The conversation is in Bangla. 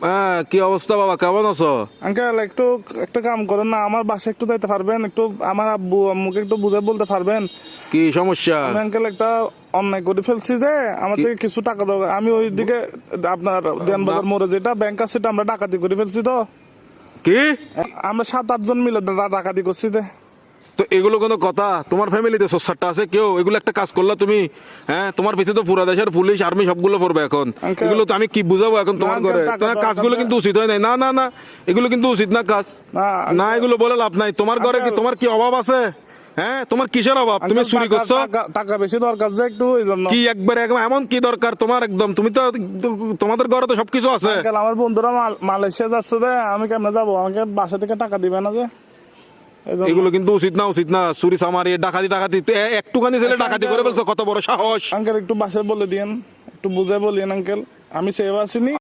হ্যাঁ, কি অবস্থা বাবা, কেমন আছো? আঙ্কেল একটু একটা কাম করেন না, আমার বাসায় একটু যাইতে পারবেন? একটু আমার আব্বু আম্মুকে একটু বুঝে বলতে পারবেন? কি সমস্যা? আমি আঙ্কেল একটা অন্যায় করে ফেলছি যে আমার থেকে কিছু টাকা দরকার। আমি ওইদিকে আপনার দেনবাজার মোড়ে যেটা ব্যাংক আছে সেটা আমরা ডাকাতি করে ফেলছি। তো কি আমরা 7-8 জন মিলে ডাকাতি করছি। তো এগুলো কোনো কথা? তোমার ফ্যামিলিতে সোসারটা আছে কেউ? এগুলো একটা কাজ করলা তুমি? হ্যাঁ, তোমার পিছিয়ে তো পুরা দেশের পুলিশ আর্মি সবগুলো পড়বে এখন। Uncle, এগুলো তো আমি কি বুঝাবো এখন তোমার না, ঘরে? uncle, তোমার টাকা কাজগুলো দরকার কিন্তু উচিত হয় নাই। না না না, এগুলো কিন্তু উচিত না কাজ। না, এগুলো বলে লাভ নাই। তোমার ঘরে কি, Uncle, তোমার কি অভাব আছে? হ্যাঁ, তোমার কিসের অভাব? তুমি আঙ্কেল, চুরি করছো? টাকা বেশি দরকার যে একটু ওই জন্য। কি একবার একদম এমন কি দরকার তোমার? একদম তুমি তো, তোমাদের ঘরে তো সবকিছু আছে। আঙ্কেল আমার বন্ধুরা মালয়েশিয়া যাচ্ছে যে, আমি কেমনে যাবো? আমাকে বাসা থেকে টাকা দিবে না যে? এইজন্য। এগুলো কিন্তু উচিত না, উচিত না। চুরি চামারি ডাকাতি টাকাতি একটুখানি ছেলে আচ্ছা, ডাকাতি uncle, করে ফেলছো, কত বড় সাহস! আঙ্কেল একটু বাসায় বলে দিয়েন, একটু বুঝে বলিয়েন আঙ্কেল, আমি সেভ আসিনি।